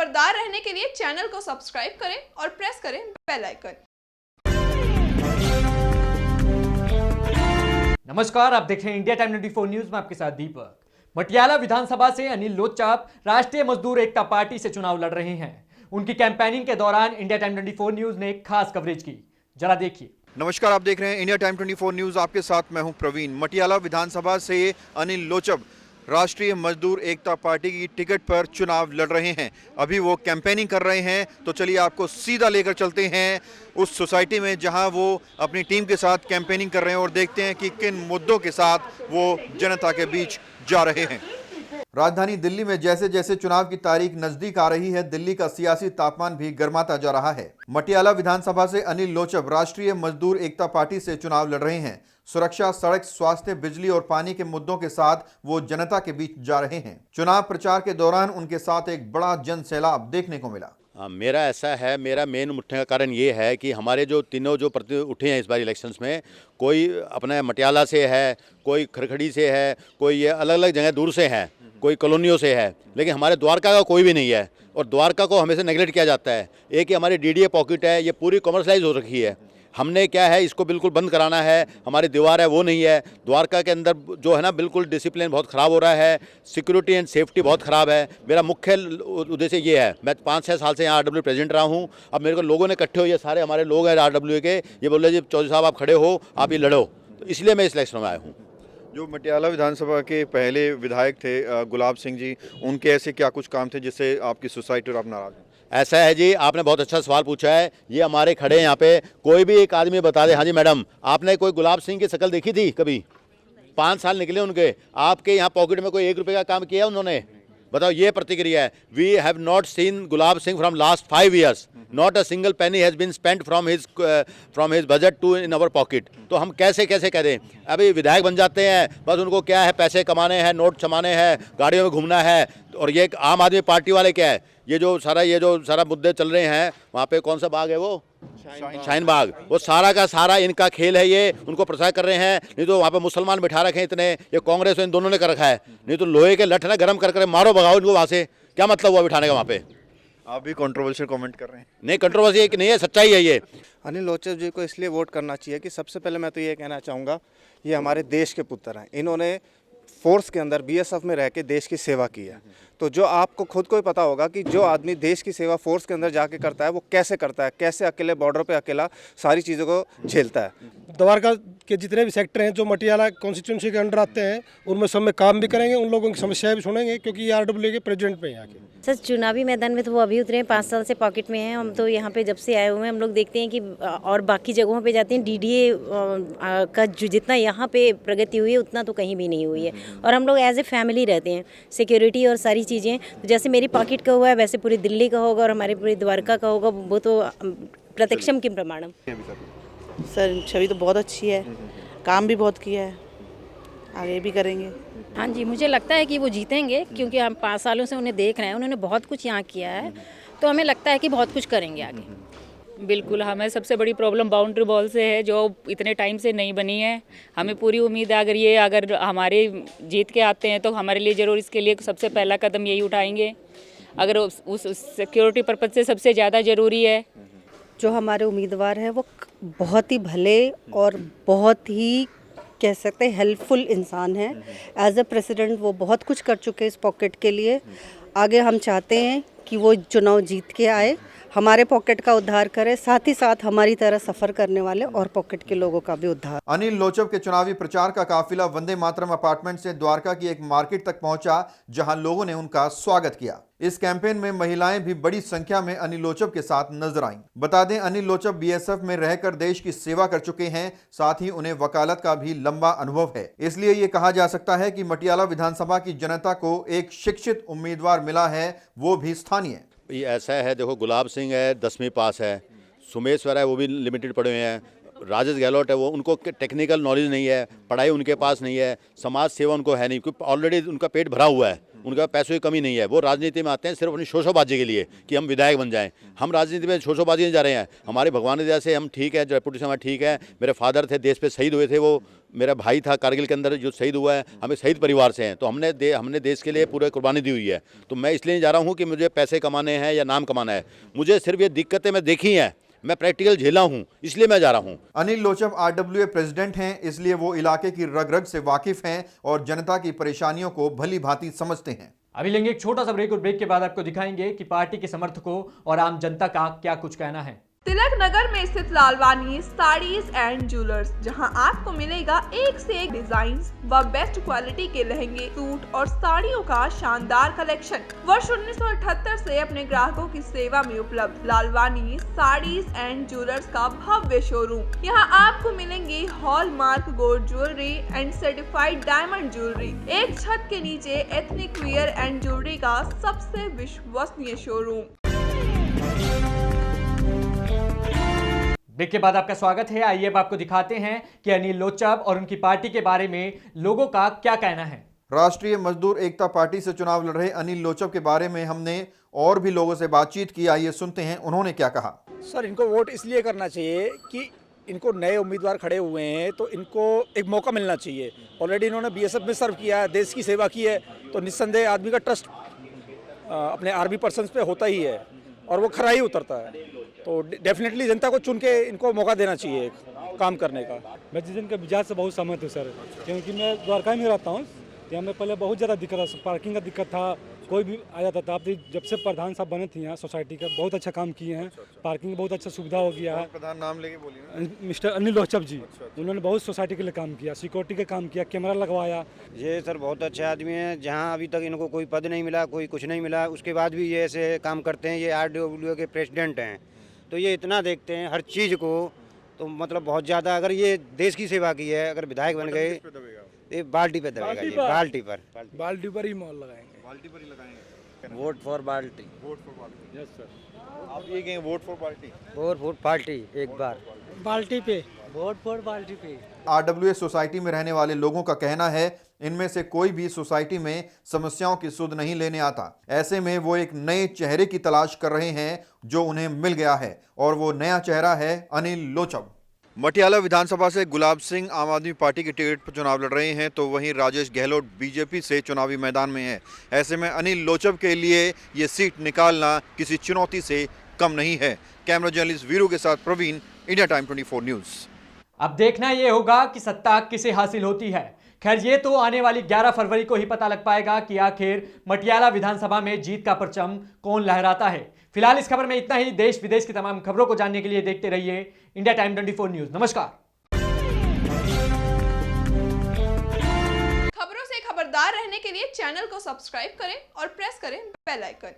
खबरदार रहने के लिए चैनल को सब्सक्राइब करें और प्रेस करें बेल आइकन। नमस्कार, आप देख रहे हैं इंडिया टाइम 24 न्यूज में आपके साथ दीपक। मटियाला विधानसभा से अनिल लोचाप राष्ट्रीय मजदूर एकता पार्टी से चुनाव लड़ रहे हैं। उनकी कैंपेनिंग के दौरान इंडिया टाइम 24 न्यूज ने एक खास कवरेज की, जरा देखिए। नमस्कार, आप देख रहे हैं इंडिया टाइम 24 न्यूज, आपके साथ मैं हूं प्रवीण। मटियाला विधानसभा से अनिल लोचाप राष्ट्रीय मजदूर एकता पार्टी की टिकट पर चुनाव लड़ रहे हैं। अभी वो कैंपेनिंग कर रहे हैं, तो चलिए आपको सीधा लेकर चलते हैं उस सोसाइटी में जहां वो अपनी टीम के साथ कैंपेनिंग कर रहे हैं और देखते हैं कि किन मुद्दों के साथ वो जनता के बीच जा रहे हैं। राजधानी दिल्ली में जैसे जैसे चुनाव की तारीख नजदीक आ रही है, दिल्ली का सियासी तापमान भी गर्माता जा रहा है। मटियाला विधानसभा से अनिल लोचाप राष्ट्रीय मजदूर एकता पार्टी से चुनाव लड़ रहे हैं। सुरक्षा, सड़क, स्वास्थ्य, बिजली और पानी के मुद्दों के साथ वो जनता के बीच जा रहे हैं। चुनाव प्रचार के दौरान उनके साथ एक बड़ा जन सैलाब देखने को मिला। मेरा ऐसा है, मेरा मेन उठने का कारण ये है कि हमारे जो तीनों जो प्रति उठे हैं इस बार इलेक्शंस में, कोई अपने मटियाला से है, कोई खरखड़ी से है, कोई ये अलग अलग जगह दूर से है, कोई कॉलोनियों से है, लेकिन हमारे द्वारका का कोई भी नहीं है। और द्वारका को हमेशा नेगलेक्ट किया जाता है। एक ही हमारी डीडीए पॉकेट है, ये पूरी कॉमर्शलाइज हो रखी है। हमने क्या है, इसको बिल्कुल बंद कराना है। हमारी दीवार है वो नहीं है। द्वारका के अंदर जो है ना, बिल्कुल डिसिप्लिन बहुत ख़राब हो रहा है, सिक्योरिटी एंड सेफ्टी बहुत ख़राब है। मेरा मुख्य उद्देश्य ये है, मैं 5-6 साल से यहाँ आरडब्ल्यू प्रेसिडेंट रहा हूँ। अब मेरे को लोगों ने इकट्ठे हो, ये सारे हमारे लोग हैं आरडब्ल्यू के, ये बोल रहे जी चौधरी साहब आप खड़े हो, आप ये लड़ो, तो इसलिए मैं इस इलेक्शन में आया हूँ। जो मटियाला विधानसभा के पहले विधायक थे गुलाब सिंह जी, उनके ऐसे क्या कुछ काम थे जिससे आपकी सोसाइटी और आप नाराज हैं? ऐसा है जी, आपने बहुत अच्छा सवाल पूछा है। ये हमारे खड़े हैं यहाँ पे, कोई भी एक आदमी बता दे, हाँ जी मैडम, आपने कोई गुलाब सिंह की शक्ल देखी थी कभी? 5 साल निकले उनके, आपके यहाँ पॉकेट में कोई 1 रुपये का काम किया उन्होंने? बताओ, ये प्रतिक्रिया है। We have not seen Gulab Singh from last 5 years, not a single penny has been spent from his budget टू इन अवर पॉकेट। तो हम कैसे कह दें? अभी विधायक बन जाते हैं, बस उनको क्या है, पैसे कमाने हैं, नोट छमाने हैं, गाड़ियों में घूमना है। और ये आम आदमी पार्टी वाले क्या है, ये जो सारा मुद्दे चल रहे हैं, वहाँ पे कौन सा बाग है वो, शाहीन बाग, वो सारा का सारा इनका खेल है। ये उनको प्रचार कर रहे हैं। नहीं तो वहाँ पे मुसलमान बिठा रखे हैं इतने, ये कांग्रेस इन दोनों ने कर रखा है। नहीं तो लोहे के लठ ना गर्म कर मारो, भगाओ इनको वहाँ से। क्या मतलब हुआ बिठाने का वहाँ पे? आप भी कंट्रोवर्शियल कमेंट कर रहे हैं? नहीं, कंट्रोवर्सी नहीं है, सच्चाई है ये। अनिल लोचाप जी को इसलिए वोट करना चाहिए कि सबसे पहले मैं तो ये कहना चाहूँगा, ये हमारे देश के पुत्र हैं। इन्होंने फोर्स के अंदर बीएसएफ में रह के देश की सेवा की है। तो जो आपको खुद को ही पता होगा कि जो आदमी देश की सेवा फोर्स के अंदर जाके करता है, वो कैसे करता है, कैसे अकेले बॉर्डर पे अकेला सारी चीज़ों को झेलता है। द्वारका के जितने भी सेक्टर हैं जो मटियाला कॉन्स्टिट्यूंसी के अंडर आते हैं, उनमें सब में काम भी करेंगे, उन लोगों की समस्याएं भी सुनेंगे, क्योंकि ये आरडब्ल्यू के प्रेसिडेंट पे यहाँ के। सर, चुनावी मैदान में तो वो अभी उतरे हैं, 5 साल से पॉकेट में हैं। हम तो यहाँ पे जब से आए हुए हैं, हम लोग देखते हैं कि और बाकी जगहों पे जाते हैं, डीडीए का जो जितना यहाँ पे प्रगति हुई है उतना तो कहीं भी नहीं हुई है। और हम लोग एज ए फैमिली रहते हैं, सिक्योरिटी और सारी चीज़ें, तो जैसे मेरी पॉकेट का हुआ है वैसे पूरी दिल्ली का होगा और हमारे पूरी द्वारका का होगा, वो तो प्रत्यक्षम किम प्रमाणम। सर, छवि तो बहुत अच्छी है, काम भी बहुत किया है, आगे भी करेंगे। हाँ जी, मुझे लगता है कि वो जीतेंगे, क्योंकि हम 5 सालों से उन्हें देख रहे हैं, उन्होंने बहुत कुछ यहाँ किया है, तो हमें लगता है कि बहुत कुछ करेंगे आगे। बिल्कुल, हमें सबसे बड़ी प्रॉब्लम बाउंड्री बॉल से है, जो इतने टाइम से नहीं बनी है। हमें पूरी उम्मीद है अगर हमारे जीत के आते हैं तो हमारे लिए ज़रूर इसके लिए सबसे पहला कदम यही उठाएंगे। अगर उस सिक्योरिटी पर्पज़ से सबसे ज़्यादा ज़रूरी है। जो हमारे उम्मीदवार हैं वो बहुत ही भले और बहुत ही कह सकते हैं हेल्पफुल इंसान हैं। एज अ प्रेसिडेंट वो बहुत कुछ कर चुके हैं इस पॉकेट के लिए। आगे हम चाहते हैं कि वो चुनाव जीत के आए, हमारे पॉकेट का उद्धार करे, साथ ही साथ हमारी तरह सफर करने वाले और पॉकेट के लोगों का भी उद्धार। अनिल लोचाप के चुनावी प्रचार का काफिला वंदे मातरम अपार्टमेंट से द्वारका की एक मार्केट तक पहुंचा, जहां लोगों ने उनका स्वागत किया। इस कैंपेन में महिलाएं भी बड़ी संख्या में अनिल लोचाप के साथ नजर आईं। बता दें, अनिल लोचाप बीएसएफ में रहकर देश की सेवा कर चुके हैं, साथ ही उन्हें वकालत का भी लंबा अनुभव है। इसलिए ये कहा जा सकता है कि मटियाला विधानसभा की जनता को एक शिक्षित उम्मीदवार मिला है, वो भी स्थानीय। ये ऐसा है, देखो गुलाब सिंह है 10वीं पास है, सुमेश्वर है वो भी लिमिटेड पढ़े हुए हैं, राजेश गहलोत है वो, उनको टेक्निकल नॉलेज नहीं है, पढ़ाई उनके पास नहीं है, समाज सेवा उनको है नहीं, क्योंकि ऑलरेडी उनका पेट भरा हुआ है। उनका पैसों की कमी नहीं है। वो राजनीति में आते हैं सिर्फ अपनी शोशोबाजी के लिए कि हम विधायक बन जाएं। हम राजनीति में शोशोबाजी नहीं जा रहे हैं। हमारे भगवान की दया से हम ठीक है, रेपुटेशन हमारा ठीक है। मेरे फादर थे, देश पे शहीद हुए थे, वो मेरा भाई था कारगिल के अंदर जो शहीद हुआ है। हमें शहीद परिवार से हैं, तो हमने देश के लिए पूरे कुर्बानी दी हुई है। तो मैं इसलिए नहीं जा रहा हूँ कि मुझे पैसे कमाने हैं या नाम कमाना है। मुझे सिर्फ ये दिक्कतें मैं देखी हैं, मैं प्रैक्टिकल झेला हूं, इसलिए मैं जा रहा हूं। अनिल लोचब RWA प्रेसिडेंट हैं, इसलिए वो इलाके की रग रग से वाकिफ हैं और जनता की परेशानियों को भली भांति समझते हैं। अभी लेंगे एक छोटा सा ब्रेक और ब्रेक के बाद आपको दिखाएंगे कि पार्टी के समर्थकों और आम जनता का क्या कुछ कहना है। तिलक नगर में स्थित लालवानी साड़ीज एंड ज्वेलर्स, जहां आपको मिलेगा एक से एक डिजाइन व बेस्ट क्वालिटी के लहंगे, सूट और साड़ियों का शानदार कलेक्शन। वर्ष 1978 से अपने ग्राहकों की सेवा में उपलब्ध लालवानी साड़ीज एंड ज्वेलर्स का भव्य शोरूम। यहां आपको मिलेंगे hallmark gold jewellery and certified diamond jewellery. एक छत के नीचे एथनिक वियर एंड ज्वेलरी का सबसे विश्वसनीय शोरूम। ब्रेक के बाद आपका स्वागत है। आइए अब आपको दिखाते हैं कि अनिल लोचब और उनकी पार्टी के बारे में लोगों का क्या कहना है। राष्ट्रीय मजदूर एकता पार्टी से चुनाव लड़ रहे अनिल लोचब के बारे में हमने और भी लोगों से बातचीत की। आइए सुनते हैं उन्होंने क्या कहा। सर, इनको वोट इसलिए करना चाहिए कि इनको नए उम्मीदवार खड़े हुए हैं, तो इनको एक मौका मिलना चाहिए। ऑलरेडी इन्होंने BSF में सर्व किया है, देश की सेवा की है, तो निस्संदेह आदमी का ट्रस्ट अपने आर्मी पर्सन्स पे होता ही है और वो खरा ही उतरता है। तो डेफिनेटली जनता को चुन के इनको मौका देना चाहिए काम करने का। मैं जिस दिन के मिजाज से बहुत सहमत हूँ सर, क्योंकि मैं द्वारका में रहता हूँ। यहाँ में पहले बहुत ज़्यादा दिक्कत था, पार्किंग का दिक्कत था, कोई भी आ जाता था। आप जब से प्रधान साहब बने थे यहाँ सोसाइटी का, बहुत अच्छा काम किए हैं। पार्किंग बहुत अच्छा सुविधा हो गया है। प्रधान नाम लेके बोलिए ना। मिस्टर अनिल लोचब जी, उन्होंने बहुत सोसाइटी के लिए काम किया, सिक्योरिटी का काम किया, कैमरा लगवाया। ये सर बहुत अच्छे आदमी हैं। जहाँ अभी तक इनको कोई पद नहीं मिला, कोई कुछ नहीं मिला, उसके बाद भी ये ऐसे काम करते हैं। ये RWA के प्रेसिडेंट हैं, तो ये इतना देखते हैं हर चीज़ को, तो मतलब बहुत ज़्यादा। अगर ये देश की सेवा की है, अगर विधायक बन गए, ये बाल्टी पे दबेगा जी, बाल्टी पर ही मोल लगाएंगे, बाल्टी पर ही लगाएंगे। वोट फॉर बाल्टी। वोट फॉर बाल्टी। Yes sir. आप ये कहें वोट फॉर बाल्टी। वोट फॉर पार्टी, एक बार बाल्टी पे वोट फॉर बाल्टी पे। RWA सोसाइटी में रहने वाले लोगों का कहना है इनमें से कोई भी सोसाइटी में समस्याओं की सुध नहीं लेने आता। ऐसे में वो एक नए चेहरे की तलाश कर रहे हैं जो उन्हें मिल गया है, और वो नया चेहरा है अनिल लोचब। मटियाला विधानसभा से गुलाब सिंह आम आदमी पार्टी के टिकट पर चुनाव लड़ रहे हैं, तो वहीं राजेश गहलोत BJP से चुनावी मैदान में है। ऐसे में अनिल लोचब के लिए ये सीट निकालना किसी चुनौती से कम नहीं है। कैमरा जर्नलिस्ट वीरू के साथ प्रवीण, इंडिया टाइम 24 न्यूज़। अब देखना ये होगा कि सत्ता किसे हासिल होती है। खैर, ये तो आने वाली 11 फरवरी को ही पता लग पाएगा कि आखिर मटियाला विधानसभा में जीत का परचम कौन लहराता है। फिलहाल इस खबर में इतना ही। देश विदेश की तमाम खबरों को जानने के लिए देखते रहिए इंडिया टाइम 24 न्यूज़। नमस्कार। खबरों से खबरदार रहने के लिए चैनल को सब्सक्राइब करें और प्रेस करें बेल आइकन।